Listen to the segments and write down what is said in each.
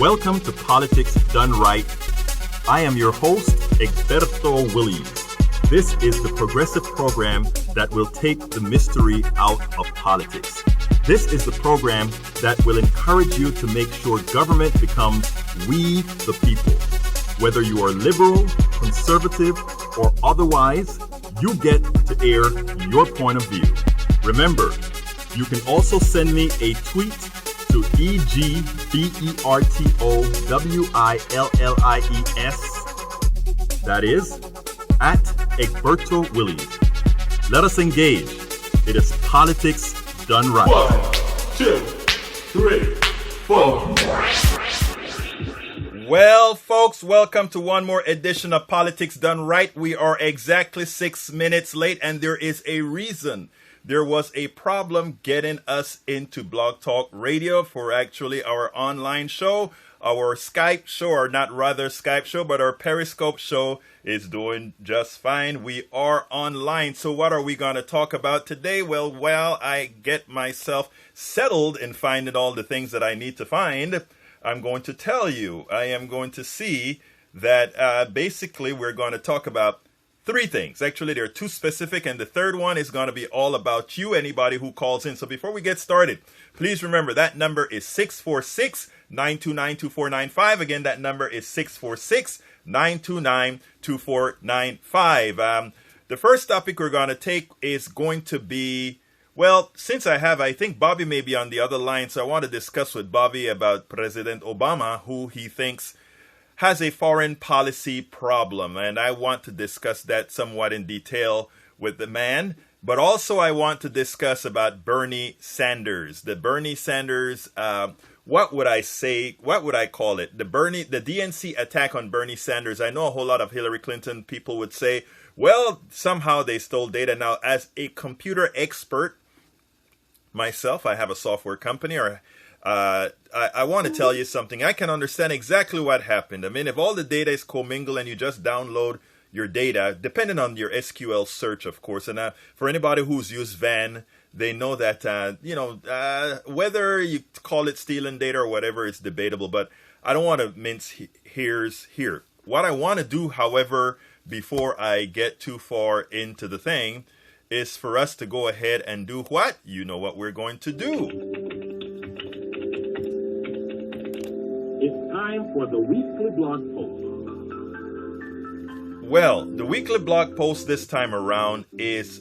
Welcome to Politics Done Right. I am your host, Egberto Willies. This is the progressive program that will take the mystery out of politics. This is the program that will encourage you to make sure government becomes we the people. Whether you are liberal, conservative, or otherwise, you get to air your point of view. Remember, you can also send me a tweet to EGBERTOWILLIES. That is, at Egberto Willies. Let us engage. It is politics done right. 1, 2, 3, 4. Well, folks, welcome to one more edition of Politics Done Right. We are exactly 6 minutes late, and there is a reason. There was a problem getting us into Blog Talk Radio for actually our online show. Our Skype show, or not rather Skype show, but our Periscope show is doing just fine. We are online. So what are we going to talk about today? Well, while I get myself settled in finding all the things that I need to find, I'm going to tell you, I am going to see that basically we're going to talk about three things. Actually, there are two specific, and the third one is going to be all about you, anybody who calls in. So before we get started, please remember that number is 646-929-2495. Again, that number is 646-929-2495. The first topic we're going to take is going to be, well, since I think Bobby may be on the other line, so I want to discuss with Bobby about President Obama, who he thinks has a foreign policy problem, and I want to discuss that somewhat in detail with the man. But also I want to discuss about Bernie Sanders. The Bernie Sanders, what would I call it? The DNC attack on Bernie Sanders. I know a whole lot of Hillary Clinton people would say, well, somehow they stole data. Now, as a computer expert myself, I have a software company, I want to tell you something. I can understand exactly what happened. I mean, if all the data is commingled and you just download your data, depending on your SQL search, of course. And for anybody who's used Van, they know that, whether you call it stealing data or whatever, it's debatable. But I don't want to mince ears here. What I want to do, however, before I get too far into the thing, is for us to go ahead and do what? You know what we're going to do. It's time for the weekly blog post. Well, the weekly blog post this time around is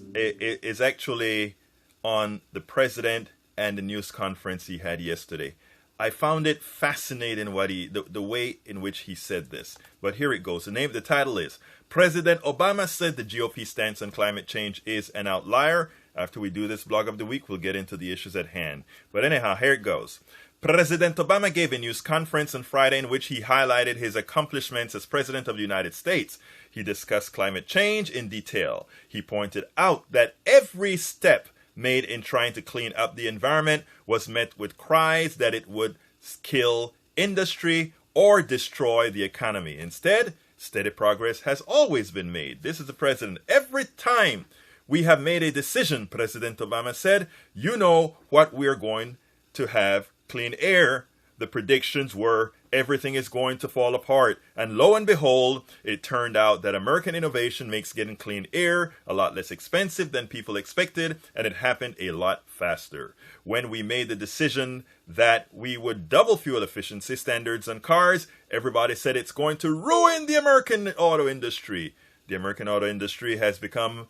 actually on the president and the news conference he had yesterday. I found it fascinating the way in which he said this. But here it goes. The title is President Obama said the GOP stance on climate change is an outlier. After we do this blog of the week, we'll get into the issues at hand. But anyhow, here it goes. President Obama gave a news conference on Friday in which he highlighted his accomplishments as President of the United States. He discussed climate change in detail. He pointed out that every step made in trying to clean up the environment was met with cries that it would kill industry or destroy the economy. Instead, steady progress has always been made. This is the president. Every time we have made a decision, President Obama said, you know what we're going to have. Clean air. The predictions were everything is going to fall apart. And lo and behold, it turned out that American innovation makes getting clean air a lot less expensive than people expected, and it happened a lot faster. When we made the decision that we would double fuel efficiency standards on cars, everybody said it's going to ruin the American auto industry. The American auto industry has been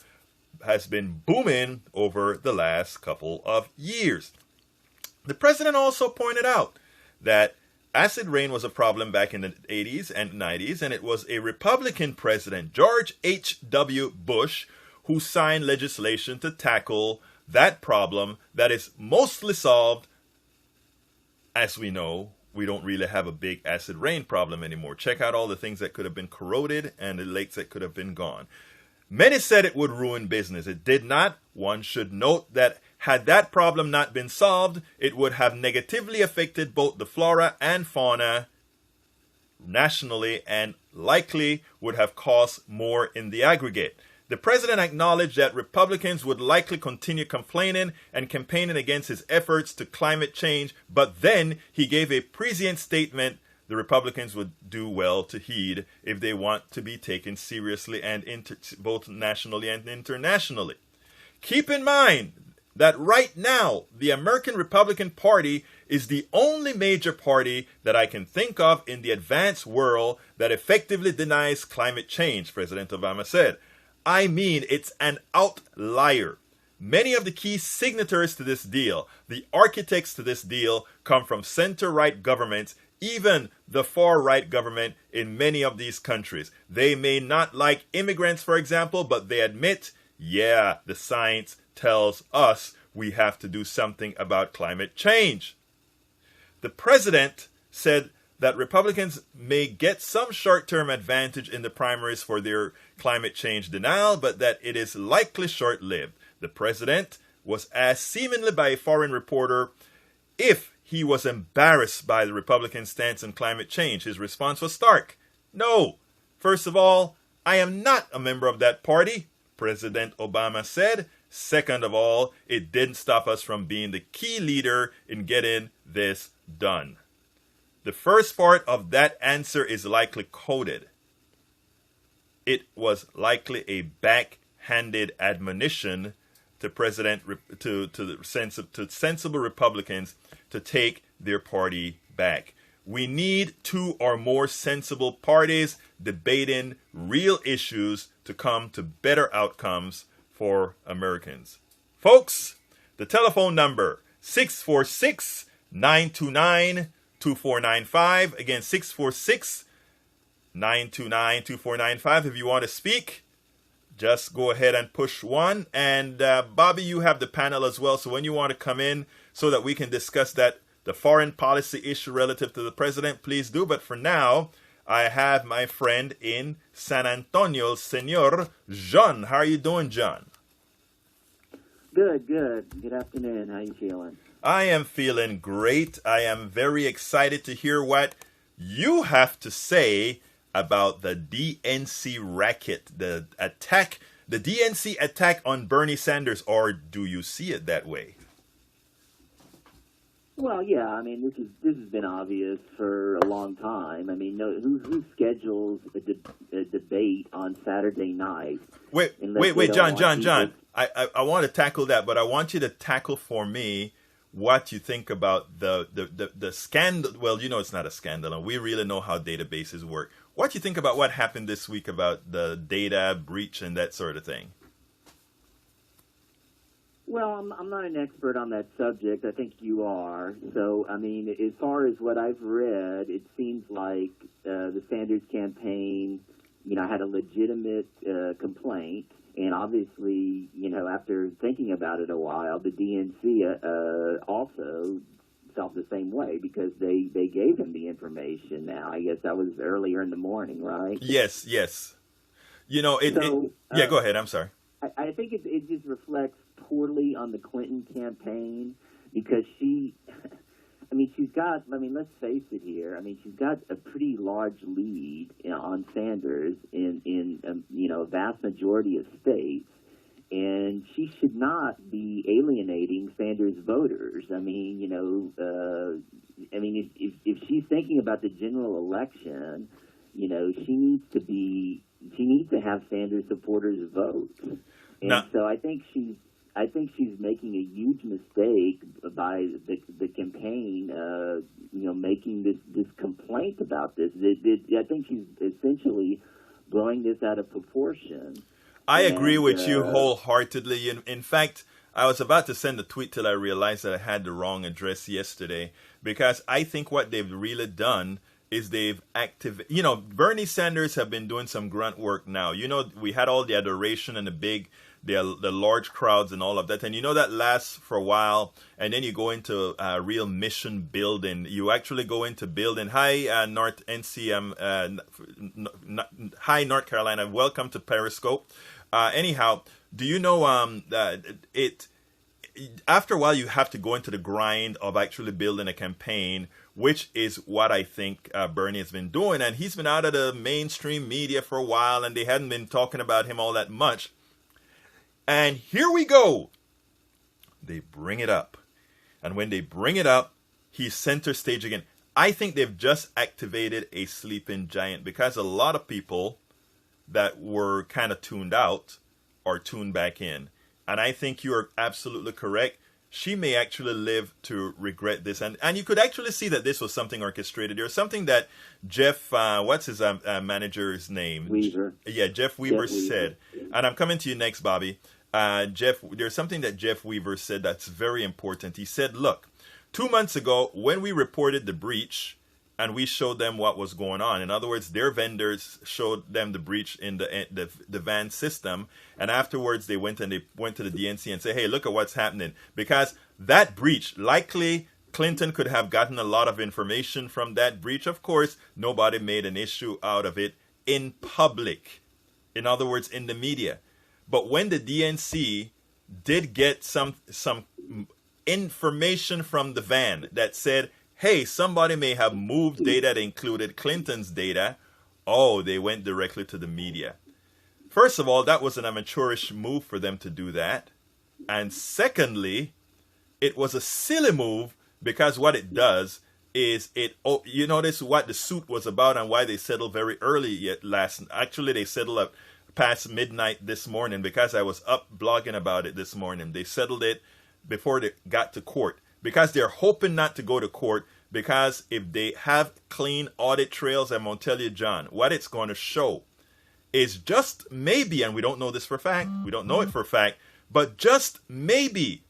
booming over the last couple of years. The president also pointed out that acid rain was a problem back in the 80s and 90s, and it was a Republican president, George H.W. Bush, who signed legislation to tackle that problem that is mostly solved. As we know, we don't really have a big acid rain problem anymore. Check out all the things that could have been corroded and the lakes that could have been gone. Many said it would ruin business. It did not. One should note that had that problem not been solved, it would have negatively affected both the flora and fauna nationally and likely would have cost more in the aggregate. The president acknowledged that Republicans would likely continue complaining and campaigning against his efforts to climate change, but then he gave a prescient statement the Republicans would do well to heed if they want to be taken seriously and both nationally and internationally. Keep in mind that right now, the American Republican Party is the only major party that I can think of in the advanced world that effectively denies climate change, President Obama said. I mean, it's an outlier. Many of the key signatories to this deal, the architects to this deal, come from center-right governments, even the far-right government in many of these countries. They may not like immigrants, for example, but they admit, yeah, the science tells us we have to do something about climate change. The president said that Republicans may get some short-term advantage in the primaries for their climate change denial, but that it is likely short-lived. The president was asked seemingly by a foreign reporter if he was embarrassed by the Republican stance on climate change. His response was stark. No. First of all, I am not a member of that party, President Obama said. Second of all, it didn't stop us from being the key leader in getting this done. The first part of that answer is likely coded. It was likely a backhanded admonition to sensible Republicans to take their party back. We need two or more sensible parties debating real issues to come to better outcomes for Americans. Folks, the telephone number 646-929-2495. Again, 646-929-2495. If you want to speak, just go ahead and push 1. And Bobby, you have the panel as well. So when you want to come in so that we can discuss the foreign policy issue relative to the president, please do. But for now, I have my friend in San Antonio, Senor John. How are you doing, John? Good. Good afternoon. How you feeling? I am feeling great. I am very excited to hear what you have to say about the DNC racket, the DNC attack on Bernie Sanders, or do you see it that way? Well, yeah. I mean, this has been obvious for a long time. I mean, who schedules a debate on Saturday night? Wait, John. I want to tackle that, but I want you to tackle for me what you think about the scandal. Well, you know it's not a scandal, and we really know how databases work. What do you think about what happened this week about the data breach and that sort of thing? Well, I'm not an expert on that subject. I think you are. So, I mean, as far as what I've read, it seems like the Sanders campaign, had a legitimate complaint. And obviously, after thinking about it a while, the DNC also felt the same way because they gave him the information now. I guess that was earlier in the morning, right? Yes. Go ahead. I'm sorry. I think it just reflects poorly on the Clinton campaign because let's face it here. I mean, she's got a pretty large lead on Sanders in a vast majority of states, and she should not be alienating Sanders voters. I mean, if she's thinking about the general election, she needs to have Sanders supporters vote. And so I think she's making a huge mistake by the campaign, making this complaint about this. I think she's essentially blowing this out of proportion. I agree with you wholeheartedly. In fact, I was about to send a tweet till I realized that I had the wrong address yesterday, because I think what they've really done is they've Bernie Sanders have been doing some grunt work now. We had all the adoration and the large crowds and all of that. And that lasts for a while. And then you go into real mission building. You actually go into building. Hi, North NCM. Hi, North Carolina. Welcome to Periscope. Anyhow, do you know after a while you have to go into the grind of actually building a campaign, which is what I think Bernie has been doing. And he's been out of the mainstream media for a while, and they hadn't been talking about him all that much. And here we go. They bring it up. And when they bring it up, he's center stage again. I think they've just activated a sleeping giant because a lot of people that were kind of tuned out are tuned back in. And I think you are absolutely correct. She may actually live to regret this. And you could actually see that this was something orchestrated. There's something that Jeff, what's his manager's name? Weaver. Yeah, Jeff Weaver Jeff Weaver. said. And I'm coming to you next, Bobby. There's something that Jeff Weaver said that's very important. He said, look, 2 months ago, when we reported the breach and we showed them what was going on, in other words, their vendors showed them the breach in the van system, and afterwards they went to the DNC and said, hey, look at what's happening. Because that breach, likely Clinton could have gotten a lot of information from that breach. Of course, nobody made an issue out of it in public. In other words, in the media. But when the DNC did get some information from the van that said, hey, somebody may have moved data that included Clinton's data, they went directly to the media. First of all, that was an amateurish move for them to do that. And secondly, it was a silly move because what it does is you notice what the suit was about and why they settled very early actually they settled up past midnight this morning because I was up blogging about it this morning. They settled it before they got to court because they're hoping not to go to court, because if they have clean audit trails, I'm going to tell you, John, what it's going to show is just maybe, and we don't know this for a fact, we don't know it for a fact, but just maybe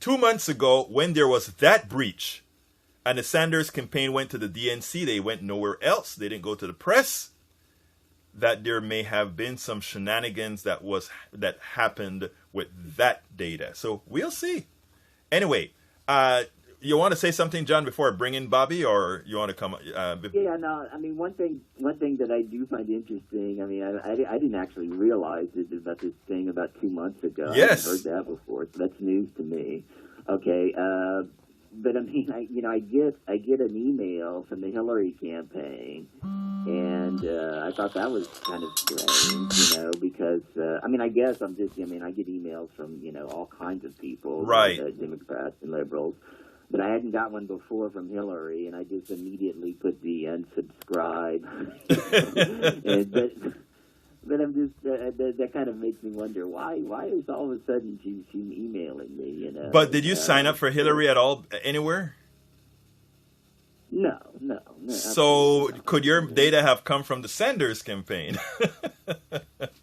2 months ago when there was that breach and the Sanders campaign went to the DNC, they went nowhere else, they didn't go to the press, that there may have been some shenanigans that happened with that data. So we'll see. Anyway, you want to say something, John, before I bring in Bobby, or you want to come? Yeah, no. I mean, one thing that I do find interesting. I mean, I didn't actually realize about this thing about 2 months ago. Yes, I haven't heard that before, so that's news to me. Okay, but I mean, I get an email from the Hillary campaign, and I thought that was kind of strange, because I mean, I guess I get emails from all kinds of people, right? Democrats and liberals. But I hadn't got one before from Hillary, and I just immediately put the unsubscribe. but I'm just that kind of makes me wonder why is all of a sudden she's emailing me? But did you sign up for Hillary at all anywhere? No. So could your data have come from the Sanders campaign?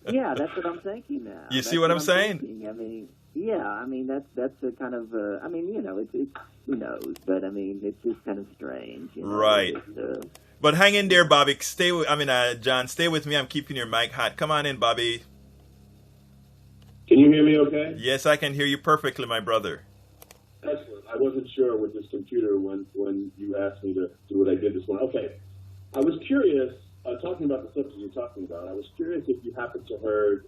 Yeah, that's what I'm thinking now. You see what I'm saying? Thinking. I mean, yeah, I mean that's a kind of I mean, it's who knows, but I mean it's just kind of strange, right? But hang in there, Bobby. John, stay with me. I'm keeping your mic hot. Come on in, Bobby. Can you hear me okay? Yes, I can hear you perfectly, my brother. Excellent. I wasn't sure with this computer when you asked me to do what I did this morning. Okay. I was curious, talking about the subject you're talking about, I was curious if you happened to heard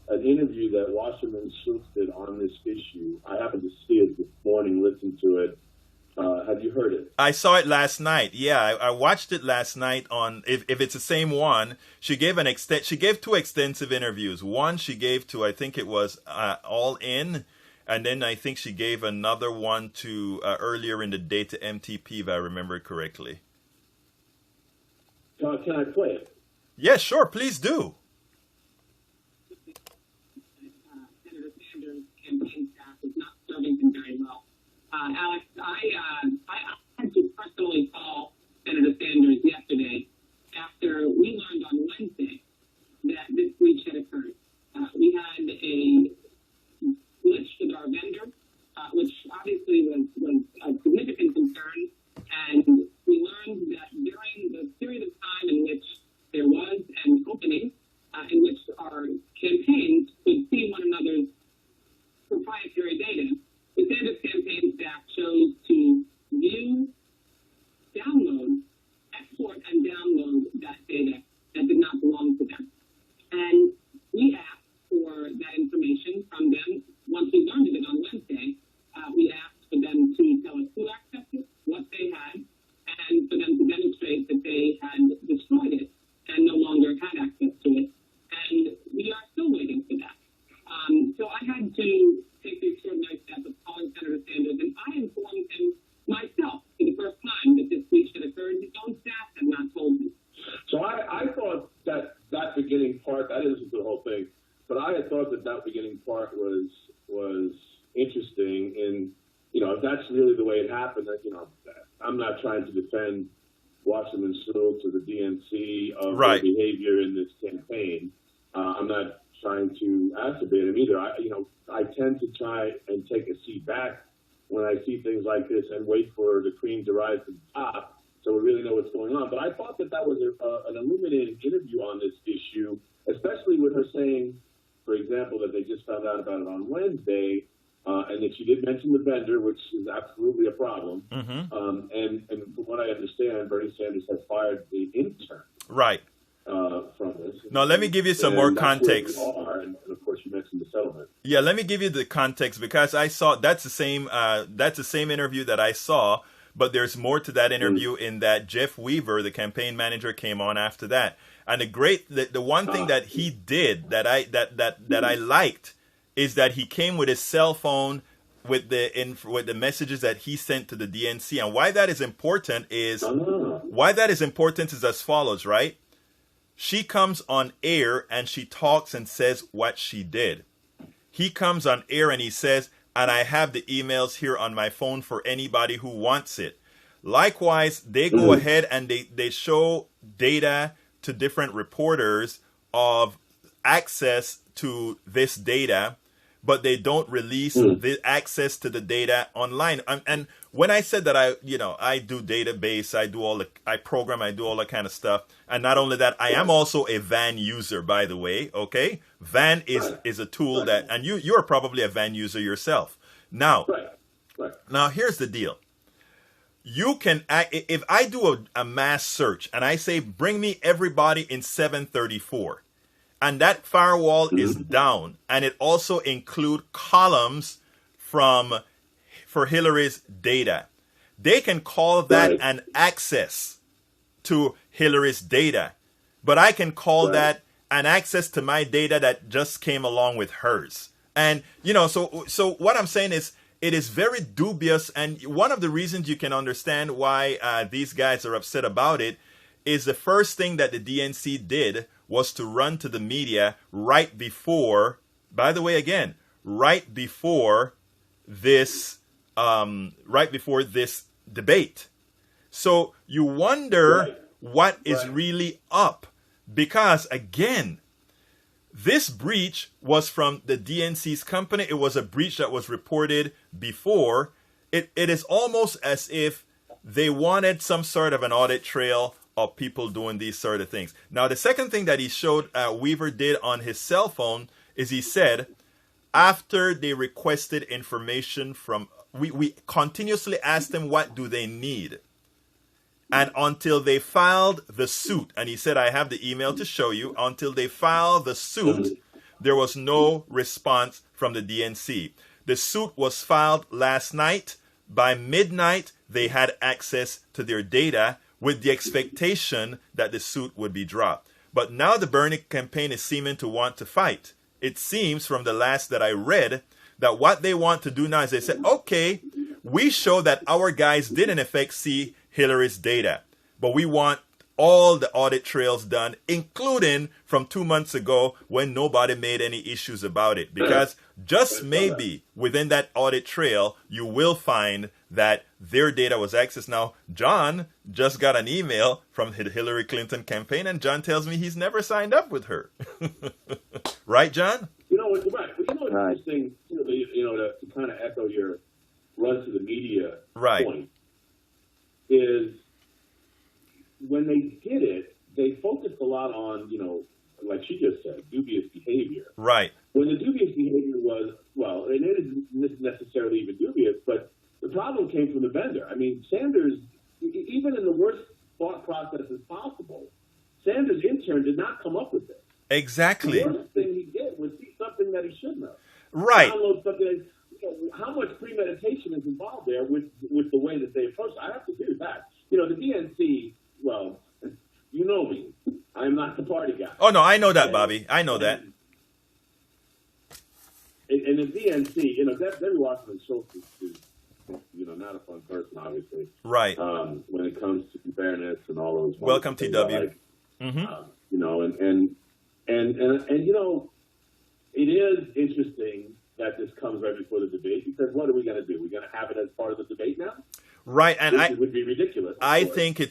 an interview that Wasserman Schultz did on this issue. I happened to see it this morning, listened to it. Have you heard it? I saw it last night. Yeah, I watched it last night on. If it's the same one, she gave two extensive interviews. One she gave to, I think it was All In, and then I think she gave another one to earlier in the day to MTP, if I remember correctly. Can I play it? Yeah, sure. Please do. Senator Sanders' campaign staff is not serving him very well. Alex, I had to personally call Senator Sanders yesterday after we learned on Wednesday that this breach had occurred. We had a glitch with our vendor, which obviously was a significant concern, and we learned that during the period of time in which there was an opening in which our campaigns could see one another's proprietary data, the Sanders campaign staff chose to view, download, export didn't listen to the whole thing, but I had thought that beginning part was interesting. And, if that's really the way it happened, I'm not trying to defend Wasserman Schultz or the DNC of their behavior in this campaign. I'm not trying to acerbate them either. I tend to try and take a seat back when I see things like this and wait for the cream to rise to the top so we really know what's going on. But I thought that was an illuminating interview on this issue, especially with her saying, for example, that they just found out about it on Wednesday, and that she did mention the vendor, which is absolutely a problem. Mm-hmm. And from what I understand, Bernie Sanders has fired the intern. Right. From this. Now, let me give you some more context. And of course, you mentioned the settlement. Yeah, let me give you the context, because I saw that's the same interview that I saw, but there's more to that interview in that Jeff Weaver, the campaign manager, came on after that. And the one thing that he did that I liked is that he came with his cell phone with the messages that he sent to the DNC. And why that is important is as follows, right? She comes on air and she talks and says what she did. He comes on air and he says, and I have the emails here on my phone for anybody who wants it. Likewise, they go ahead and they show data to different reporters of access to this data, but they don't release the access to the data online. And when I said that I do database, I program, I do all that kind of stuff. And not only that, I am also a Van user, by the way. Okay. Van is a tool that, and you're probably a Van user yourself. Now, now here's the deal. You can, if I do a mass search and I say, bring me everybody in 734, and that firewall is down, and it also include columns for Hillary's data, they can call that an access to Hillary's data, but I can call that an access to my data that just came along with hers. And so what I'm saying is, it is very dubious, and one of the reasons you can understand why these guys are upset about it is the first thing that the DNC did was to run to the media right before, by the way, again, right before this debate. So you wonder what is really up, because again, this breach was from the DNC's company. It was a breach that was reported before. It is almost as if they wanted some sort of an audit trail of people doing these sort of things. Now, the second thing that he showed Weaver did on his cell phone is he said, after they requested information from, we continuously asked them what do they need. And until they filed the suit, and he said, I have the email to show you, until they filed the suit, there was no response from the DNC. The suit was filed last night. By midnight, they had access to their data with the expectation that the suit would be dropped. But now the Bernie campaign is seeming to want to fight. It seems from the last that I read that what they want to do now is they say, okay, we show that our guys did in effect see Hillary's data, but we want all the audit trails done, including from 2 months ago when nobody made any issues about it. Because just maybe within that audit trail, you will find that their data was accessed. Now, John just got an email from the Hillary Clinton campaign, and John tells me he's never signed up with her. Right, John? What's interesting, to kind of echo your run to the media point, is when they did it, they focused a lot on, like she just said, dubious behavior. Right. When the dubious behavior was, and it isn't necessarily even dubious, but the problem came from the vendor. I mean, Sanders, even in the worst thought processes possible, Sanders' intern did not come up with this. Exactly. The worst thing he did was see something that he shouldn't have. Right. Download something. How much premeditation is involved there with the way that they approach it? I have to agree with that. The DNC, well, you know me. I'm not the party guy. Oh, no, I know that, Bobby. I know that. And the DNC, Debbie Wasserman Schultz is not a fun person, obviously. Right. When it comes to fairness and all those. Welcome, TW. And you know, it is interesting that this comes right before the debate, because what are we going to do? We're going to have it as part of the debate now? Right, and Which would be ridiculous. I think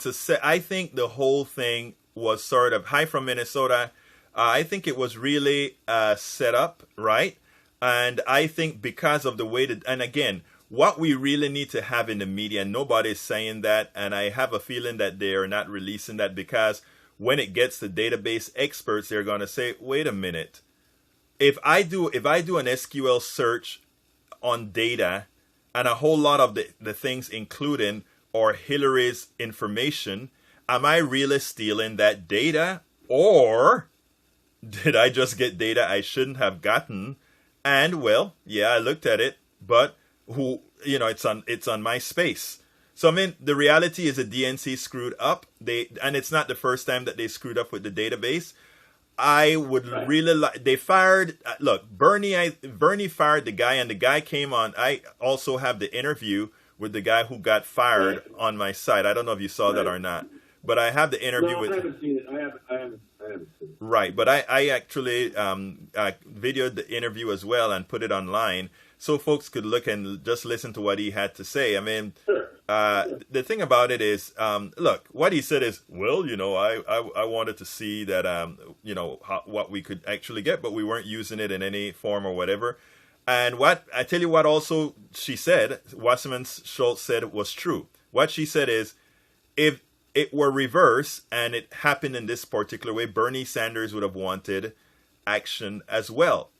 I think the whole thing was sort of, hi from Minnesota. I think it was really set up, right? And I think because of the way that, and again, what we really need to have in the media, nobody's saying that, and I have a feeling that they are not releasing that, because when it gets to database experts, they're going to say, wait a minute. If I do an SQL search on data and a whole lot of the things including or Hillary's information, am I really stealing that data, or did I just get data I shouldn't have gotten? And well, yeah, I looked at it, but it's on my space. So I mean, the reality is the DNC screwed up. And it's not the first time that they screwed up with the database. I would really like. They fired. Look, Bernie fired the guy, and the guy came on. I also have the interview with the guy who got fired on my site. I don't know if you saw that or not, but I have the interview with. I haven't seen it. I haven't seen it. Right, but I actually videoed the interview as well and put it online so folks could look and just listen to what he had to say. I mean, the thing about it is, look, what he said is, well, I wanted to see that, what we could actually get, but we weren't using it in any form or whatever. And what I tell you, what also she said, Wasserman Schultz said was true. What she said is, if it were reverse and it happened in this particular way, Bernie Sanders would have wanted action as well.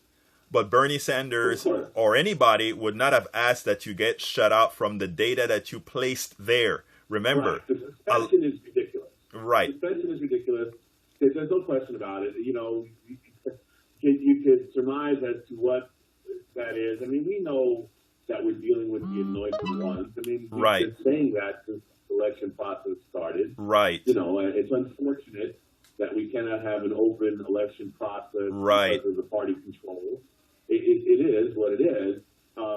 But Bernie Sanders or anybody would not have asked that you get shut out from the data that you placed there. Remember, the suspension is ridiculous. Right. Suspension is ridiculous. There's no question about it. You could surmise as to what that is. I mean, we know that we're dealing with the anointed ones. I mean, we've been saying that since the election process started. Right. It's unfortunate that we cannot have an open election process because of the party control. It is what it is.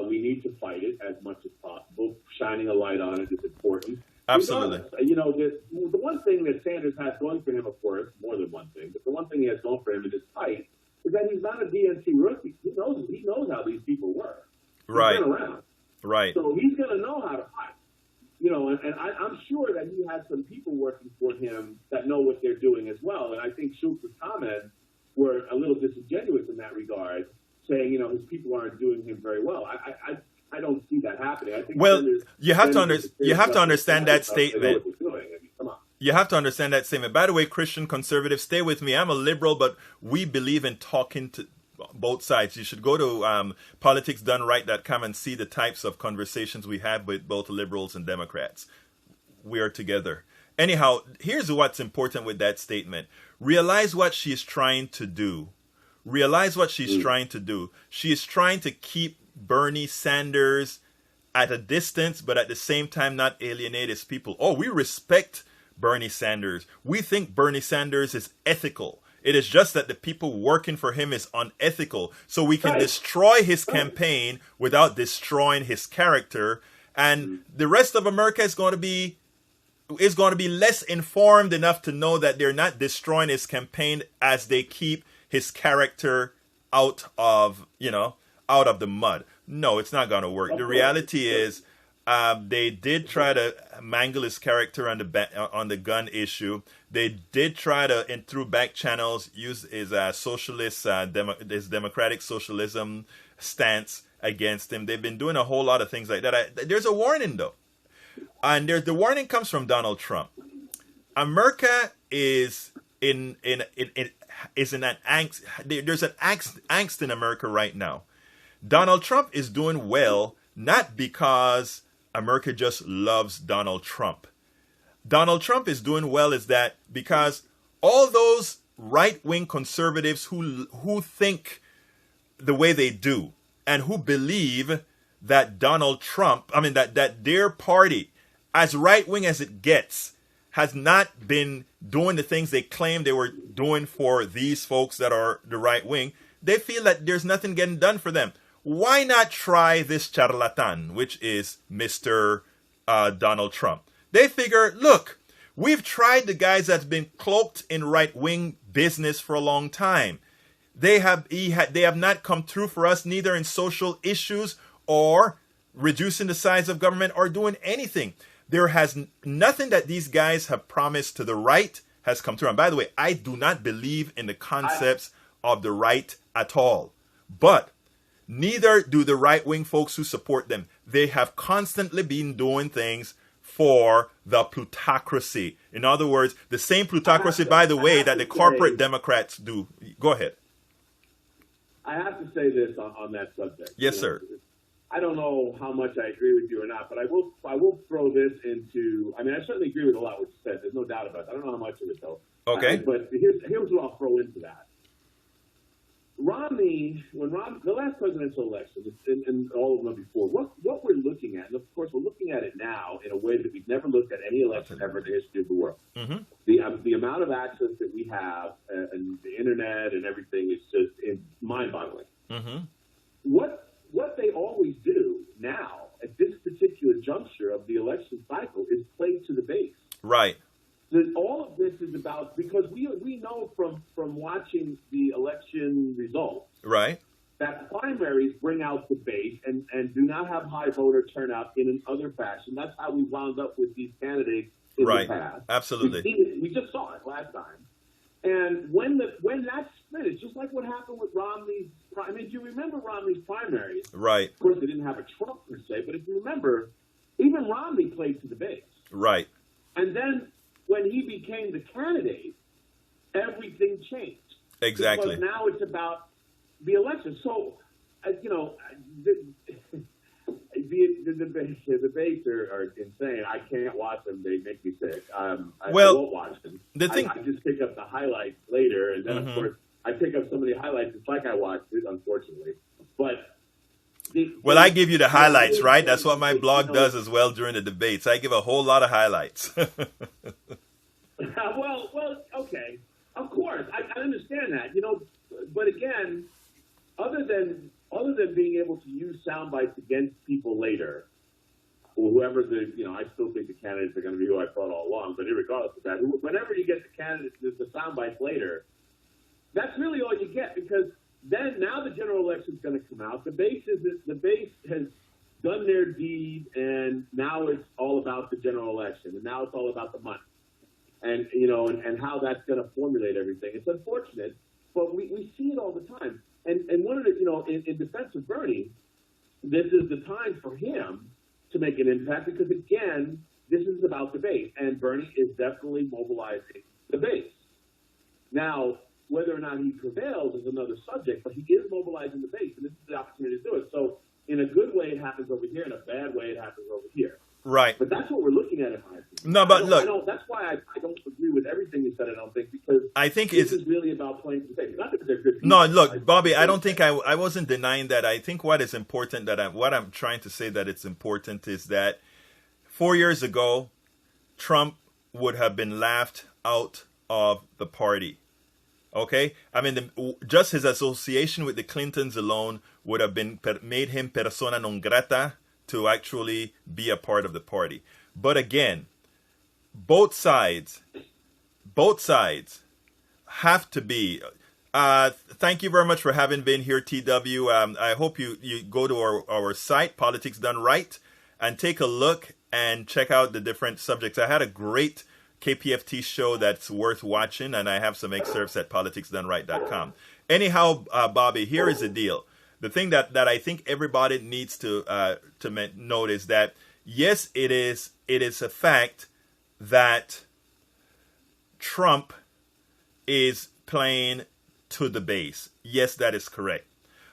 We need to fight it as much as possible. Shining a light on it is important. Absolutely. The one thing that Sanders has going for him, of course, more than one thing, but the one thing he has going for him in this fight is that he's not a DNC rookie. He knows how these people work. He's been around. Right. So he's going to know how to fight. And I'm sure that he has some people working for him that know what they're doing as well. And I think Schultz's comments were a little disingenuous in that regard, saying, his people aren't doing him very well. I don't see that happening. I think you have to understand that statement. You have to understand that statement. By the way, Christian conservatives, stay with me. I'm a liberal, but we believe in talking to both sides. You should go to politicsdoneright.com and see the types of conversations we have with both liberals and Democrats. We are together. Anyhow, here's what's important with that statement. Realize what she's trying to do. She is trying to keep Bernie Sanders at a distance, but at the same time not alienate his people. Oh, we respect Bernie Sanders. We think Bernie Sanders is ethical. It is just that the people working for him is unethical. So we can destroy his campaign without destroying his character. And the rest of America is going to be less informed enough to know that they're not destroying his campaign as they keep his character out of the mud. No, it's not going to work. The reality is they did try to mangle his character on the gun issue. They did try to, through back channels, use his socialist, his democratic socialism stance against him. They've been doing a whole lot of things like that. There's a warning, though. And the warning comes from Donald Trump. America is in an angst. There's an angst in America right now. Donald Trump is doing well, not because America just loves Donald Trump. Donald Trump is doing well is that because all those right-wing conservatives who think the way they do and who believe that Donald Trump, that their party, as right-wing as it gets, has not been doing the things they claim they were doing for these folks that are the right wing, they feel that there's nothing getting done for them. Why not try this charlatan, which is Mr. Donald Trump? They figure, look, We've tried the guys that's been cloaked in right-wing business for a long time. They have not come through for us, neither in social issues or reducing the size of government or doing anything. There has nothing that these guys have promised to the right has come through. And by the way, I do not believe in the concepts of the right at all. But neither do the right-wing folks who support them. They have constantly been doing things for the plutocracy. In other words, the same plutocracy, by the way, that the corporate Democrats do. Go ahead. I have to say this on that subject. Yes, sir. I don't know how much I agree with you or not, but I will throw this into. I mean, I certainly agree with a lot what you said. There's no doubt about that. I don't know how much of it though. Okay. But here's what I'll throw into that. Romney, the last presidential election, and all of them before, what we're looking at, and of course we're looking at it now in a way that we've never looked at any election ever in the history of the world. Mm-hmm. The amount of access that we have and the internet and everything is just mind-boggling. Mm-hmm. What they always do now at this particular juncture of the election cycle is play to the base. Right. All of this is about, because we know from watching the election results, right, that primaries bring out the base and do not have high voter turnout in an other fashion. That's how we wound up with these candidates in the past. Absolutely. We just saw it last time. And when that's finished, just like what happened with Romney's, I mean, do you remember Romney's primaries? Right. Of course, they didn't have a Trump per se, but if you remember, even Romney played to the base. Right. And then when he became the candidate, everything changed. Exactly. Because now it's about the election. So, the debates are insane. I can't watch them. They make me sick. I won't watch them. I just pick up the highlights later, and then, of course, I pick up some of the highlights. It's like I watched it, unfortunately. But I give you the highlights, right? That's what my blog does as well during the debates. I give a whole lot of highlights. Well, okay. Of course, I understand that. But again, other than being able to use sound bites against people later, or whoever I still think the candidates are going to be who I thought all along. But regardless of that, whenever you get the candidates, the sound bites later, that's really all you get, because then now the general election is going to come out. The base has done their deed, and now it's all about the general election, and now it's all about the money, and and how that's going to formulate everything. It's unfortunate, but we see it all the time. And one of the in defense of Bernie, this is the time for him to make an impact, because again, this is about the base, and Bernie is definitely mobilizing the base. Now, whether or not he prevails is another subject, but he is mobilizing the base, and this is the opportunity to do it. So in a good way, it happens over here. In a bad way, it happens over here. Right. But that's what we're looking at in my opinion. No, but look. That's why I don't agree with everything you said, I don't think, because I think this is really about playing to the base. Not that they're good people. No, look, Bobby, I don't think I wasn't denying that. I think what is important, what I'm trying to say that it's important is that 4 years ago, Trump would have been laughed out of the party. Okay? I mean, just his association with the Clintons alone would have made him persona non grata to actually be a part of the party. But again, both sides have to be. Thank you very much for having been here, TW. I hope you go to our site, Politics Done Right, and take a look and check out the different subjects. I had a great KPFT show that's worth watching, and I have some excerpts at politicsdoneright.com. Anyhow, Bobby, here is the deal. The thing that I think everybody needs to note is that, yes, it is a fact that Trump is playing to the base. Yes, that is correct.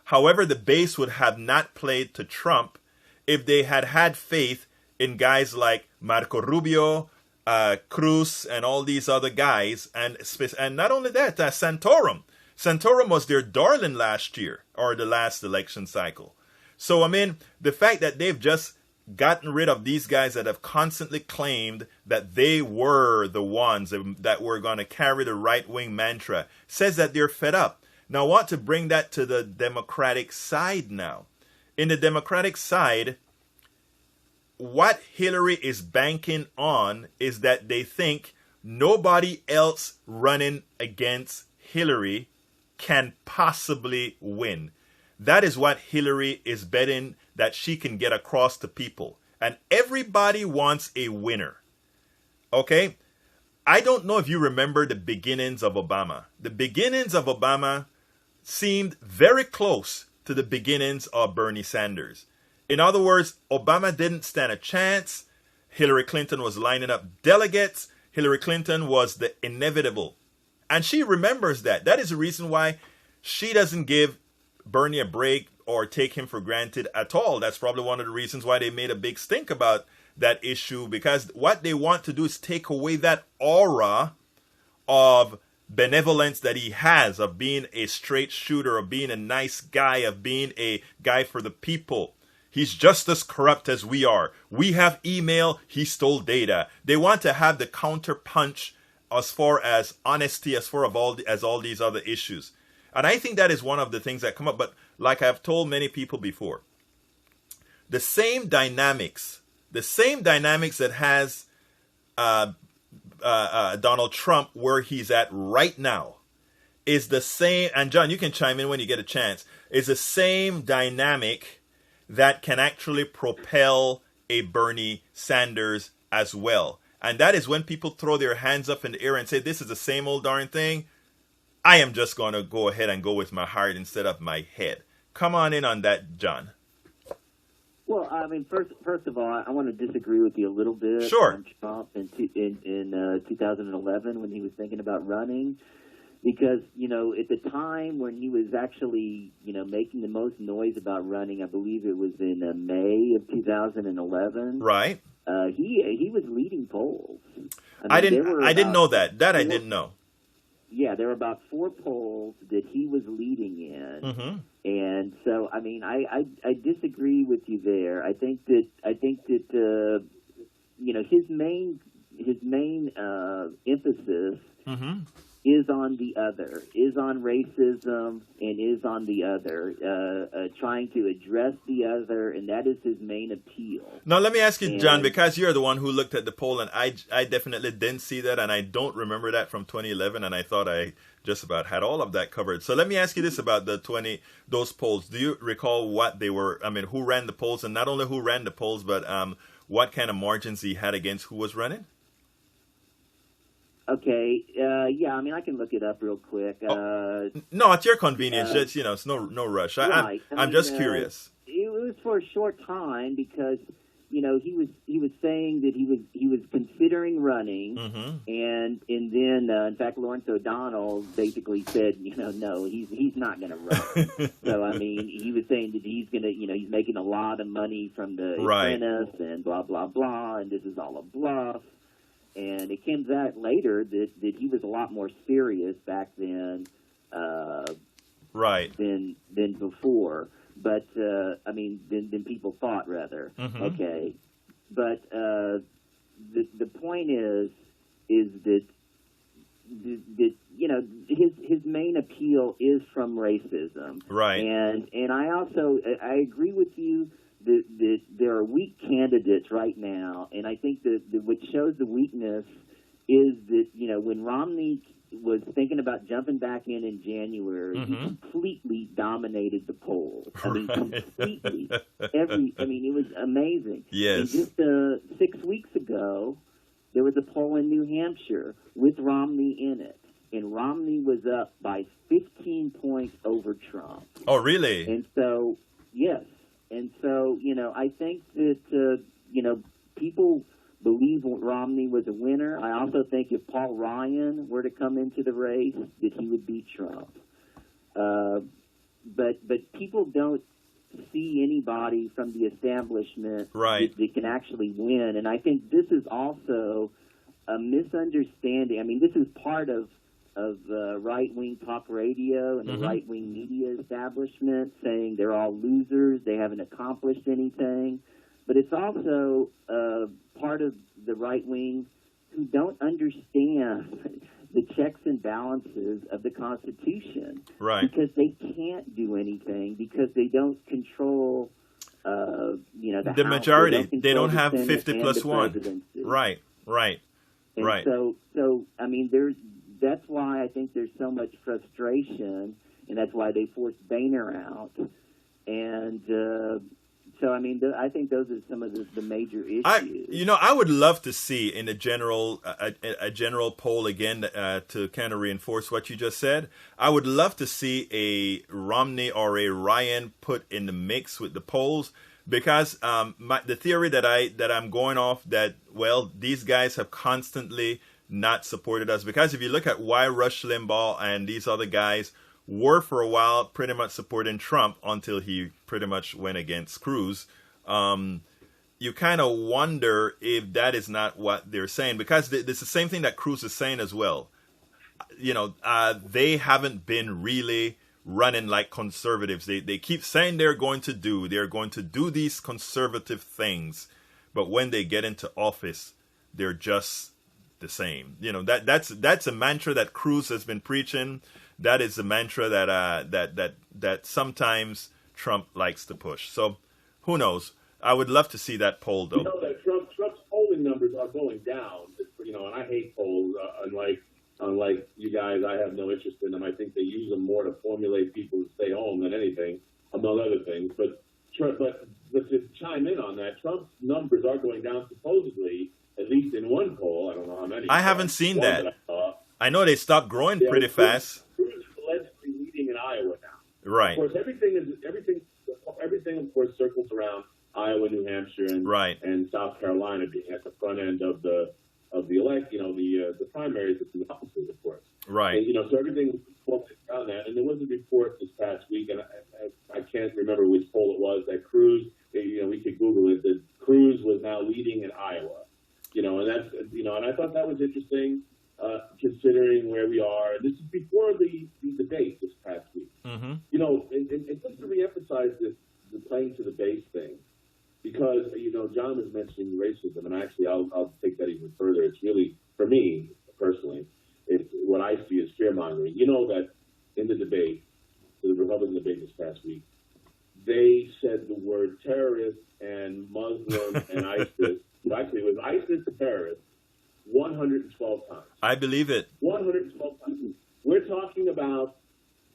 However, the base would have not played to Trump if they had faith in guys like Marco Rubio, Cruz, and all these other guys, and not only that, Santorum. Santorum was their darling last year, or the last election cycle. So, I mean, the fact that they've just gotten rid of these guys that have constantly claimed that they were the ones that were going to carry the right-wing mantra says that they're fed up. Now, I want to bring that to the Democratic side now. In the Democratic side, what Hillary is banking on is that they think nobody else running against Hillary can possibly win. That is what Hillary is betting that she can get across to people. And everybody wants a winner. Okay? I don't know if you remember the beginnings of Obama. The beginnings of Obama seemed very close to the beginnings of Bernie Sanders. In other words, Obama didn't stand a chance. Hillary Clinton was lining up delegates. Hillary Clinton was the inevitable. And she remembers that. That is the reason why she doesn't give Bernie a break or take him for granted at all. That's probably one of the reasons why they made a big stink about that issue, because what they want to do is take away that aura of benevolence that he has, of being a straight shooter, of being a nice guy, of being a guy for the people. He's just as corrupt as we are. We have email, he stole data. They want to have the counter punch as far as honesty, as far as all these other issues. And I think that is one of the things that come up. But like I've told many people before, the same dynamics that has Donald Trump where he's at right now is the same, and John, you can chime in when you get a chance, is the same dynamic that can actually propel a Bernie Sanders as well. And that is when people throw their hands up in the air and say, this is the same old darn thing. I am just going to go ahead and go with my heart instead of my head. Come on in on that, John. Well, I mean, first of all, I want to disagree with you a little bit. Sure. On Trump in 2011 when he was thinking about running, because at the time when he was actually making the most noise about running, I believe it was in May of 2011. Right. He was leading polls. I didn't know that. I didn't know. Yeah, there were about 4 polls that he was leading in, Mm-hmm. and so I mean, I disagree with you there. I think that his main emphasis Mm-hmm. is on the other, is on racism, and is on the other, trying to address the other, and that is his main appeal. Now, let me ask you, John, because you're the one who looked at the poll, and I definitely didn't see that, and I don't remember that from 2011, and I thought I just about had all of that covered. So let me ask you this about those polls. Do you recall what they were? I mean, who ran the polls, and not only who ran the polls, but what kind of margins he had against who was running? Okay, yeah, I mean, I can look it up real quick. No, at your convenience. Just, it's no rush. Right. I'm just curious. It was for a short time because he was saying that he was considering running, Mm-hmm. and then in fact Lawrence O'Donnell basically said no, he's not going to run. So I mean, he was saying that he's going to he's making a lot of money from the apprentice and blah blah blah, and this is all a bluff. And it came out later that he was a lot more serious back then, Right. than before. But I mean, than people thought, rather. Mm-hmm. Okay, but the point is that his main appeal is from racism. Right. And I agree with you that there are weak candidates right now, and I think that what shows the weakness is that when Romney was thinking about jumping back in January, Mm-hmm. he completely dominated the polls. I mean, Right. completely. It was amazing. Yes. And just 6 weeks ago, there was a poll in New Hampshire with Romney in it, and Romney was up by 15 points over Trump. Oh, really? And so, yes. And so, I think that, people believe Romney was a winner. I also think if Paul Ryan were to come into the race, that he would beat Trump. But people don't see anybody from the establishment Right. that can actually win. And I think this is also a misunderstanding. I mean, this is part of right-wing talk radio and the Mm-hmm. right-wing media establishment saying they're all losers, they haven't accomplished anything. But it's also part of the right-wing who don't understand the checks and balances of the Constitution. Right. Because they can't do anything, because they don't control the The House, majority, they control don't the have Senate 50 and plus the 1. presidency. Right. And Right. so I mean, that's why I think there's so much frustration, and that's why they forced Boehner out. And so, I mean, I think those are some of the major issues. I would love to see in a general poll again to kind of reinforce what you just said. I would love to see a Romney or a Ryan put in the mix with the polls, because the theory that I'm going off, that these guys have constantly not supported us, because if you look at why Rush Limbaugh and these other guys were for a while pretty much supporting Trump until he pretty much went against Cruz, you kind of wonder if that is not what they're saying, because it's the same thing that Cruz is saying as well. They haven't been really running like conservatives. They keep saying they're going to do these conservative things, but when they get into office, they're just the same. That's a mantra that Cruz has been preaching. That is a mantra that sometimes Trump likes to push. So who knows? I would love to see that poll, though. That Trump's polling numbers are going down. And I hate polls. Unlike you guys, I have no interest in them. I think they use them more to formulate people to stay home than anything, among other things. But to chime in on that, Trump's numbers are going down supposedly, at least in one poll. I don't know how many. I haven't seen that. I know they stopped growing pretty fast. Cruz is allegedly leading in Iowa now. Right. Of course, everything, of course, circles around Iowa, New Hampshire, and South Carolina being at the front end of the elect, the primaries at the offices, of course. Right. And, so everything focused on that. And there was a report this past week, and I can't remember which poll it was, that Cruz, we could Google it, that Cruz was now leading in Iowa. And that's, and I thought that was interesting, considering where we are. This is before the debate this past week. Mm-hmm. And just to reemphasize this, the playing to the base thing, because, John was mentioning racism, and actually I'll take that even further. It's really, for me personally, it's what I see as fear-mongering. That in the debate, the Republican debate this past week, they said the word terrorist and Muslim and ISIS, actually it was ISIS to terrorist, 112 times. I believe it. 112 times. We're talking about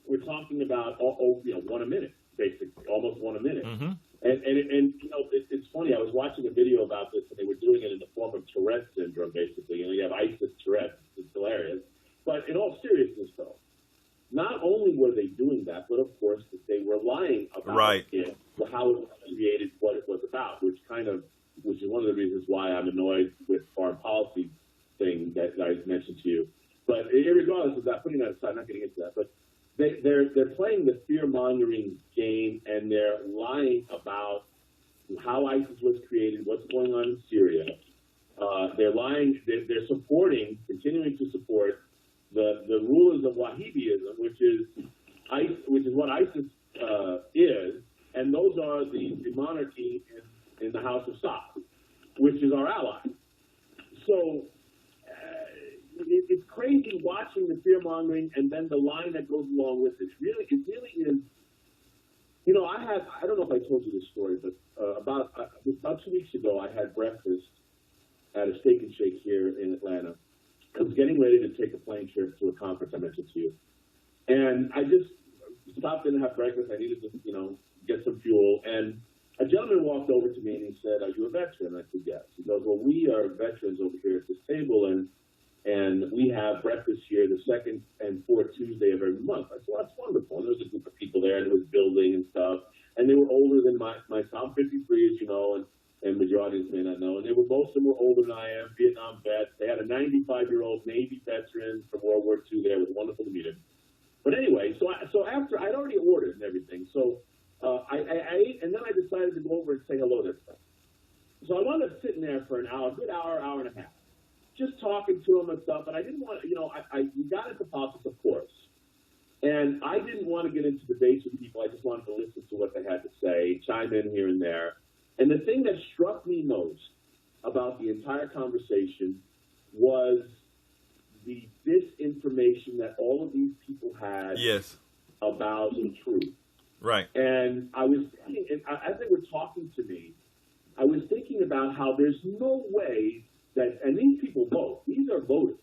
1 a minute, basically, almost 1 a minute. Mm-hmm. And it's funny. I was watching a video about this, and they were doing it in the form of Tourette's syndrome, basically. You have ISIS Tourette's. It's hilarious. But in all seriousness, though, not only were they doing that, but of course that they were lying about it, how it was created, what it was about, which is one of the reasons why I'm annoyed with foreign policy thing that I mentioned to you. But regardless of that, putting that aside, not getting into that, but they're playing the fear-mongering game, and they're lying about how ISIS was created, what's going on in Syria. They're lying. They're continuing to support the rulers of Wahhabism, which is what ISIS is, and those are the monarchy in the House of Saud, which is our ally. So it's crazy watching the fear mongering and then the line that goes along with it. It really is. I don't know if I told you this story, but about 2 weeks ago, I had breakfast at a Steak and Shake here in Atlanta. I was getting ready to take a plane trip to a conference I mentioned to you, and I just stopped in to have breakfast. I needed to, get some fuel, and a gentleman walked over to me and he said, "Are you a veteran?" I said, "Yes." He goes, "Well, we are veterans over here at this table, and we have breakfast here the second and fourth Tuesday of every month." I said, "Well, that's wonderful." And there was a group of people there, and it was building and stuff, and they were older than myself. I'm 53, as you know, and majority of us may not know. And most of them were older than I am, Vietnam vets. They had a 95-year-old Navy veteran from World War II there. It was wonderful to meet him. But anyway, so after I'd already ordered and everything, so I ate, and then I decided to go over and say hello to them. So I wound up sitting there for an hour, a good hour and a half, just talking to them and stuff. And I didn't want, we got into politics, of course. And I didn't want to get into debates with people. I just wanted to listen to what they had to say, chime in here and there. And the thing that struck me most about the entire conversation was the disinformation that all of these people had about the truth. Right. And I was thinking, as they were talking to me, I was thinking about how there's no way that, and these people vote, these are voters.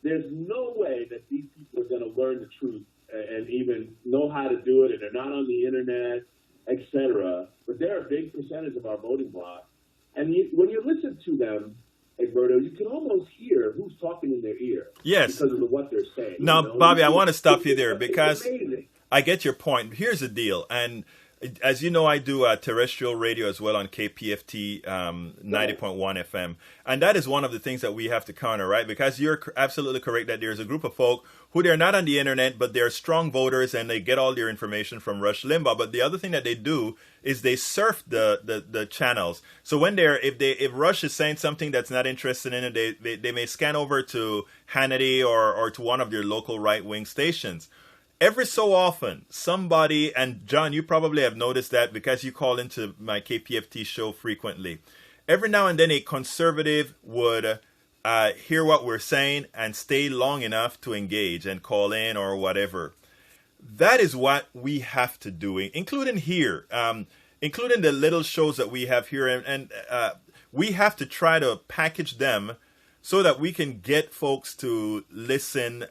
There's no way that these people are going to learn the truth and even know how to do it, and they're not on the internet, etc. But they're a big percentage of our voting bloc. And when you listen to them, Egberto, you can almost hear who's talking in their ear. Yes. Because of what they're saying. Now, you know? Bobby, I want to stop you there because amazing. I get your point. Here's the deal. And as you know, I do terrestrial radio as well on KPFT 90.1 FM. And that is one of the things that we have to counter, right? Because you're absolutely correct that there's a group of folk who they're not on the internet, but they're strong voters and they get all their information from Rush Limbaugh. But the other thing that they do is they surf the channels. So when if Rush is saying something that's not interested in it, they may scan over to Hannity or to one of their local right-wing stations. Every so often, somebody, and John, you probably have noticed that because you call into my KPFT show frequently. Every now and then a conservative would hear what we're saying and stay long enough to engage and call in or whatever. That is what we have to do, including here, including the little shows that we have here. And we have to try to package them so that we can get folks to listen.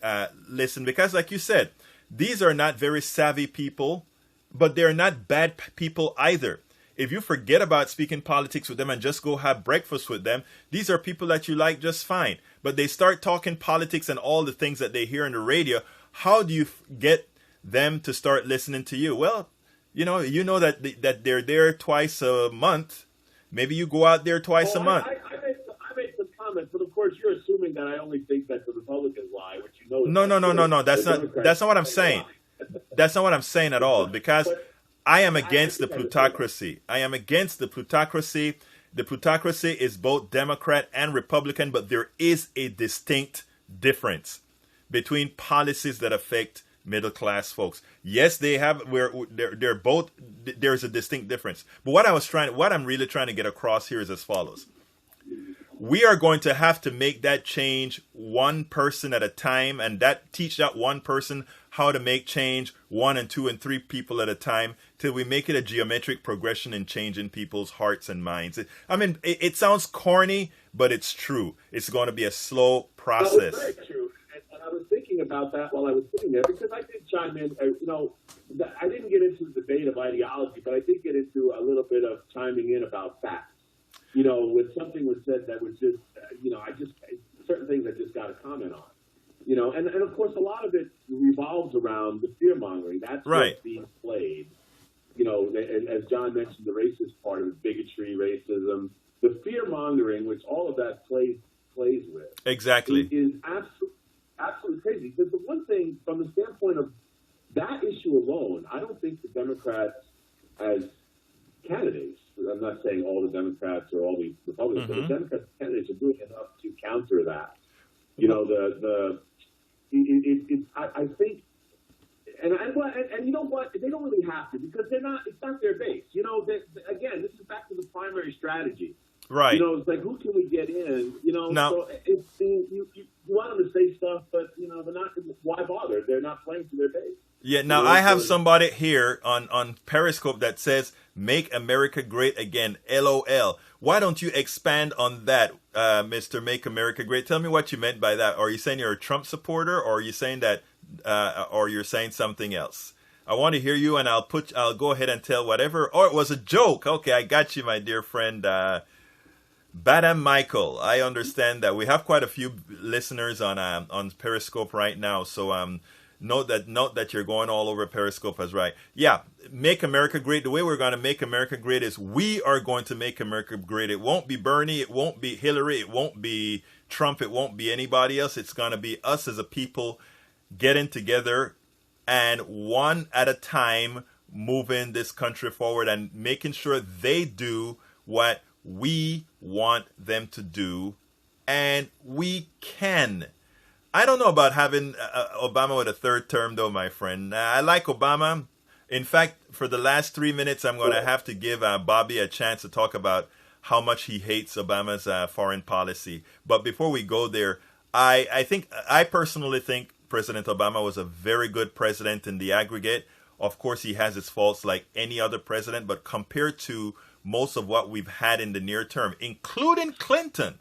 Because like you said, these are not very savvy people, but they're not bad people either. If you forget about speaking politics with them and just go have breakfast with them, these are people that you like just fine. But they start talking politics and all the things that they hear on the radio. How do you get them to start listening to you? Well, you know that they're there twice a month. Maybe you go out there twice a month. I made some comments, but of course you're assuming that I only think that the Republicans lie, which you know. No. That's not what I'm saying. That's not what I'm saying at all. Because I am against the plutocracy. I am against the plutocracy. The plutocracy is both Democrat and Republican, but there is a distinct difference between policies that affect middle class folks. Yes, they have. They're both. There's a distinct difference. But what I'm really trying to get across here is as follows. We are going to have to make that change one person at a time, and teach that one person how to make change 1 and 2 and 3 people at a time till we make it a geometric progression in changing people's hearts and minds. It sounds corny, but it's true. It's going to be a slow process. No, it's very true. And I was thinking about that while I was sitting there because I did chime in. I didn't get into the debate of ideology, but I did get into a little bit of chiming in about facts. When something was said that was just, certain things I just got to comment on. And of course, a lot of it revolves around the fear mongering. That's right. What's being played. As John mentioned, the racist part of it, bigotry, racism, the fear mongering, which all of that plays with. Exactly. Is absolutely crazy. Because the one thing, from the standpoint of that issue alone, I don't think the Democrats as candidates, I'm not saying all the Democrats or all the Republicans, but the Democrats candidates are doing enough to counter that. I think, and you know what? They don't really have to because they're not. It's not their base. Again, this is back to the primary strategy. Right. It's like who can we get in? Now, so you want them to say stuff, but they're not. Why bother? They're not playing to their base. Yeah. Now I have somebody here on Periscope that says, "Make America Great Again." LOL. Why don't you expand on that, Mr. Make America Great? Tell me what you meant by that. Are you saying you're a Trump supporter, or are you saying that, or you're saying something else? I want to hear you, and I'll go ahead and tell whatever. Or it was a joke. Okay, I got you, my dear friend, Badam Michael. I understand that we have quite a few listeners on Periscope right now, so note that you're going all over Periscope as right. Yeah, make America great. The way we're going to make America great is we are going to make America great. It won't be Bernie. It won't be Hillary. It won't be Trump. It won't be anybody else. It's going to be us as a people getting together and one at a time moving this country forward and making sure they do what we want them to do, and we can. I don't know about having Obama with a third term, though, my friend. I like Obama. In fact, for the last 3 minutes, I'm going to have to give Bobby a chance to talk about how much he hates Obama's foreign policy. But before we go there, I personally think President Obama was a very good president in the aggregate. Of course, he has his faults like any other president, but compared to most of what we've had in the near term, including Clinton,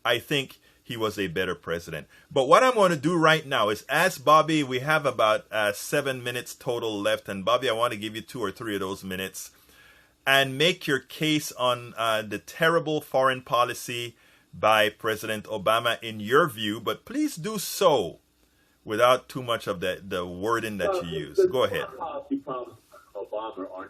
I think he was a better president. But what I'm going to do right now is ask Bobby. We have about 7 minutes total left. And Bobby, I want to give you 2 or 3 of those minutes and make your case on the terrible foreign policy by President Obama in your view. But please do so without too much of the wording that you use. Go ahead. The policy problems of Obama are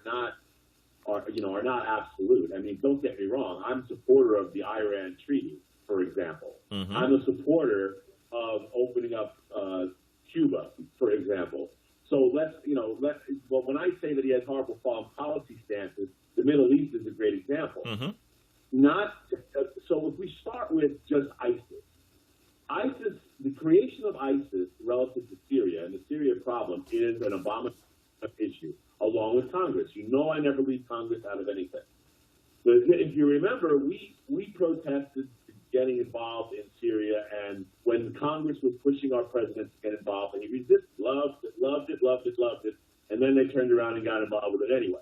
not absolute. I mean, don't get me wrong. I'm a supporter of the Iran treaty, for example. Mm-hmm. I'm a supporter of opening up Cuba, for example. So but when I say that he has horrible foreign policy stances, the Middle East is a great example. Mm-hmm. So if we start with just ISIS, the creation of ISIS relative to Syria and the Syria problem is an Obama issue, along with Congress. You know I never leave Congress out of anything. But if you remember, we protested getting involved in Syria, and when Congress was pushing our president to get involved, and he resisted, loved it, and then they turned around and got involved with it anyway.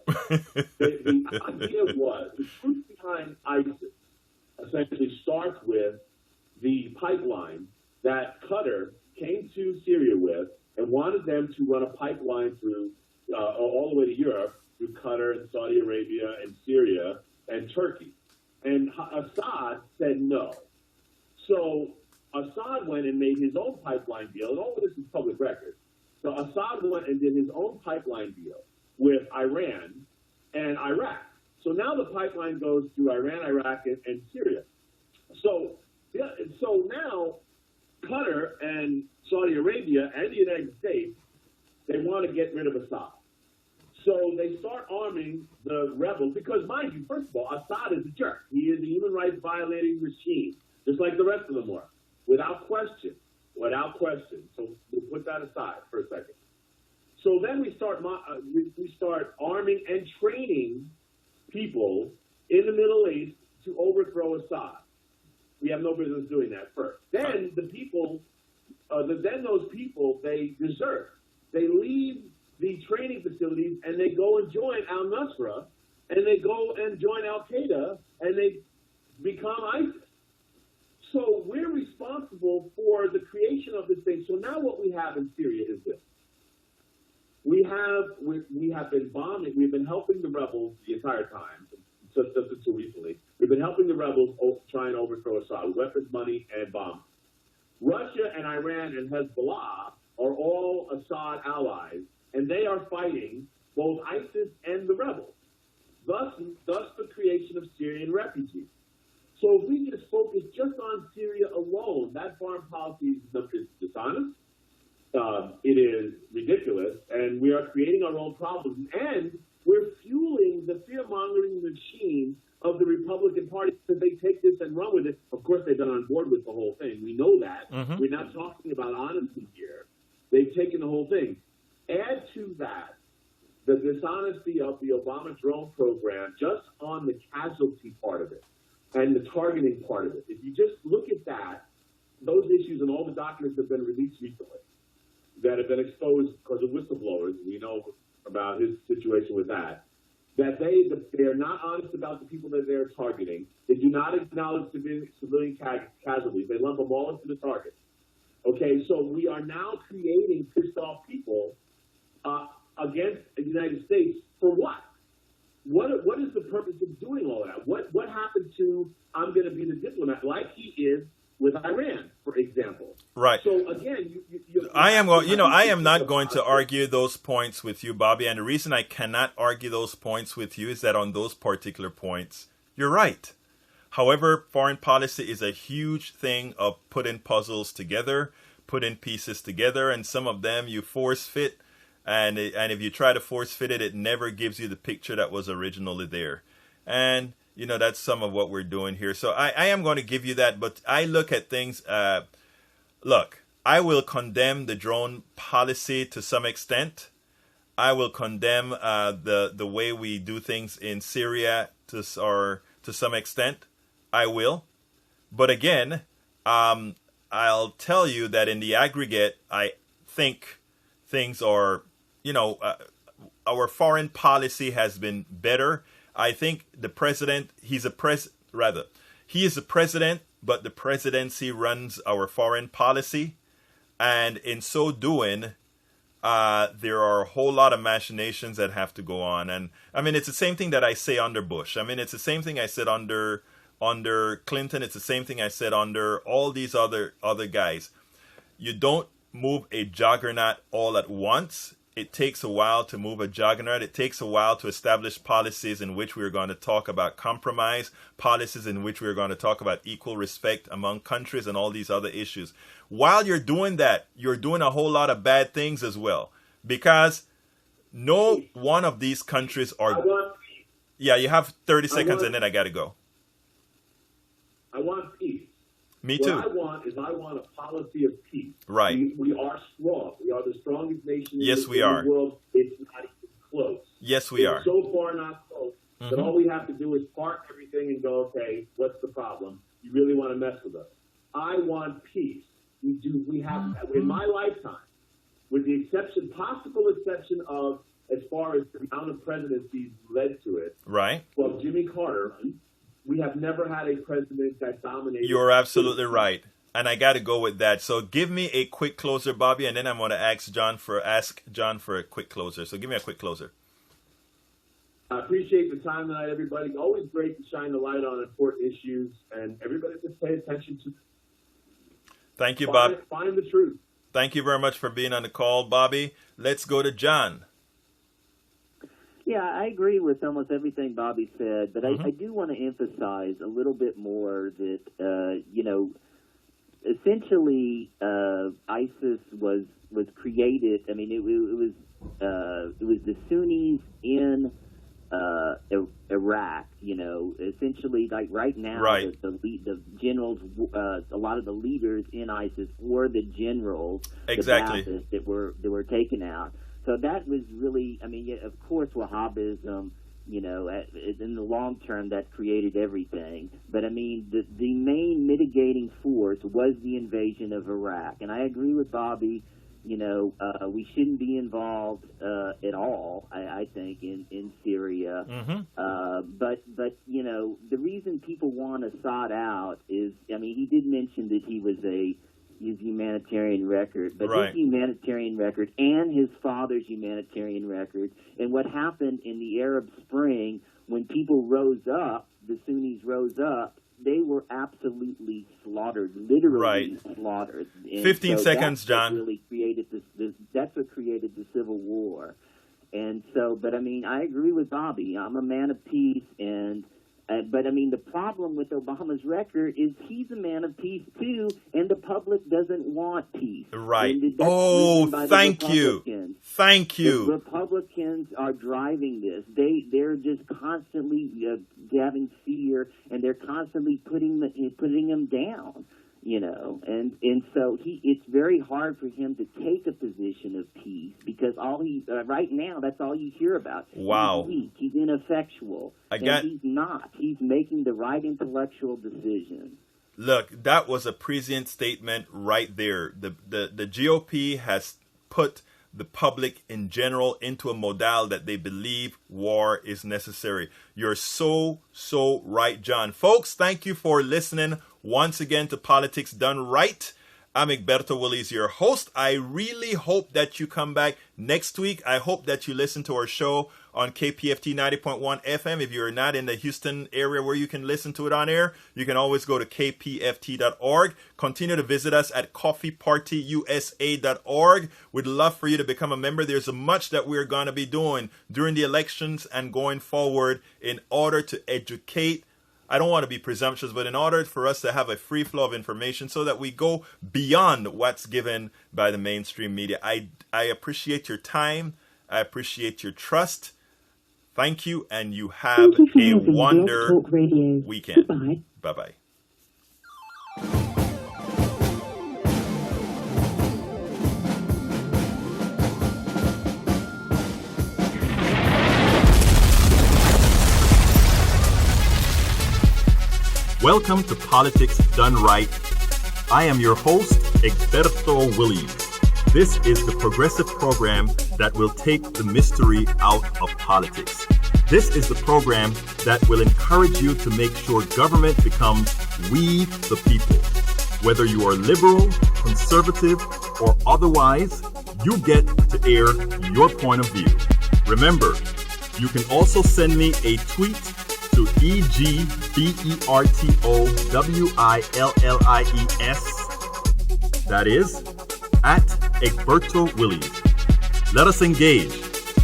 The idea was, the truth behind ISIS essentially starts with the pipeline that Qatar came to Syria with and wanted them to run a pipeline through all the way to Europe, through Qatar and Saudi Arabia and Syria and Turkey. And Assad said no. So Assad went and made his own pipeline deal, and all of this is public record. So Assad went and did his own pipeline deal with Iran and Iraq. So now the pipeline goes through Iran, Iraq, and Syria. So now Qatar and Saudi Arabia and the United States, they want to get rid of Assad. So they start arming the rebels because, mind you, first of all, Assad is a jerk. He is a human rights violating machine, just like the rest of them were, without question. So we'll put that aside for a second. So then we start arming and training people in the Middle East to overthrow Assad. We have no business doing that first. Then those people, they desert. They leave the training facilities and they go and join al-Nusra, and they go and join al-Qaeda, and they become ISIS. So we're responsible for the creation of this thing. So now what we have in Syria is this. We have been bombing, we've been helping the rebels the entire time, just until recently. We've been helping the rebels try and overthrow Assad, weapons, money, and bombs. Russia and Iran and Hezbollah are all Assad allies, and they are fighting both ISIS and the rebels. Thus the creation of Syrian refugees. So if we just focus just on Syria alone, that foreign policy is dishonest. It is ridiculous, and we are creating our own problems, and we're fueling the fear-mongering machine of the Republican Party because they take this and run with it. Of course, they've been on board with the whole thing. We know that. Mm-hmm. We're not talking about honesty here. They've taken the whole thing. Add to that the dishonesty of the Obama drone program just on the casualty part of it and the targeting part of it. If you just look at that, those issues and all the documents have been released recently that have been exposed because of whistleblowers. We know about his situation with that they are not honest about the people that they're targeting. They do not acknowledge civilian casualties. They lump them all into the target. Okay, so we are now creating pissed off people against the United States for what? What is the purpose of doing all that? What happened to I'm going to be the diplomat like he is with Iran, for example? Right. So again, I am not going to argue those points with you, Bobby. And the reason I cannot argue those points with you is that on those particular points, you're right. However, foreign policy is a huge thing of putting puzzles together, putting pieces together, and some of them you force fit. And if you try to force fit it, it never gives you the picture that was originally there. And, that's some of what we're doing here. So I am going to give you that. But I look at things. Look, I will condemn the drone policy to some extent. I will condemn the way we do things in Syria to some extent. I will. But again, I'll tell you that in the aggregate, I think things are, our foreign policy has been better. I think the president, he is the president, but the presidency runs our foreign policy. And in so doing, there are a whole lot of machinations that have to go on. And I mean, it's the same thing that I say under Bush. I mean, it's the same thing I said under Clinton. It's the same thing I said under all these other guys. You don't move a juggernaut all at once. It takes a while to move a juggernaut. It takes a while to establish policies in which we're going to talk about compromise, policies in which we're going to talk about equal respect among countries and all these other issues. While you're doing that, you're doing a whole lot of bad things as well, because no one of these countries are... Yeah, you have 30 seconds and then I got to go. I want peace. Me too. What I want a policy of peace. Right. We are strong. We are the strongest nation in the world. It's not even close. Yes, we are. So far not close. But all we have to do is park everything and go, okay, what's the problem? You really want to mess with us. I want peace. We have, in my lifetime, with the possible exception of, as far as the amount of presidencies led to it. Right. Well, Jimmy Carter, we have never had a president that dominated. You're absolutely right. And I got to go with that. So give me a quick closer, Bobby, and then I'm going to ask John for a quick closer. So give me a quick closer. I appreciate the time tonight, everybody. Always great to shine the light on important issues, and everybody just pay attention to. Thank you, Bob. Find the truth. Thank you very much for being on the call, Bobby. Let's go to John. Yeah, I agree with almost everything Bobby said, but I do want to emphasize a little bit more that, essentially ISIS was created. I mean, it was the Sunnis in Iraq. Essentially, like right now, right. The generals, a lot of the leaders in ISIS were the generals, exactly, the Ba'athists that were taken out. So that was really, I mean, of course, Wahhabism, in the long term, that created everything. But, I mean, the main mitigating force was the invasion of Iraq. And I agree with Bobby, we shouldn't be involved at all, I think, in Syria. But the reason people want Assad out is, I mean, he did mention that his humanitarian record, but right. His humanitarian record and his father's humanitarian record, and what happened in the Arab Spring when people rose up, the Sunnis rose up, they were absolutely slaughtered, literally slaughtered. And 15 seconds, John. Really created that's what created the Civil War. And so, but I mean, I agree with Bobby. I'm a man of peace, and but I mean, the problem with Obama's record is he's a man of peace too, and the public doesn't want peace. Right. Oh, thank you. Thank you. The Republicans are driving this. They're just constantly having fear, and they're constantly putting them down. And so it's very hard for him to take a position of peace because right now that's all you hear about. Wow. He's weak. He's ineffectual. He's not. He's making the right intellectual decisions. Look, that was a prescient statement right there. The GOP has put the public in general into a model that they believe war is necessary. You're so right, John. Folks, thank you for listening once again to Politics Done Right. I'm Egberto Willies, your host. I really hope that you come back next week. I hope that you listen to our show on KPFT 90.1 FM. If you're not in the Houston area where you can listen to it on air, you can always go to kpft.org. Continue to visit us at coffeepartyusa.org. We'd love for you to become a member. There's much that we're going to be doing during the elections and going forward in order to educate. I don't want to be presumptuous, but in order for us to have a free flow of information so that we go beyond what's given by the mainstream media. I appreciate your time. I appreciate your trust. Thank you, and you have a wonder weekend. Goodbye. Bye-bye. Welcome to Politics Done Right. I am your host, Egberto Willies. This is the progressive program that will take the mystery out of politics. This is the program that will encourage you to make sure government becomes we the people. Whether you are liberal, conservative, or otherwise, you get to air your point of view. Remember, you can also send me a tweet to EGBERTOWILLIES, that is, at Egberto Willies. Let us engage.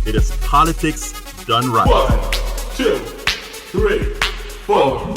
It is politics done right. 1, 2, 3, 4.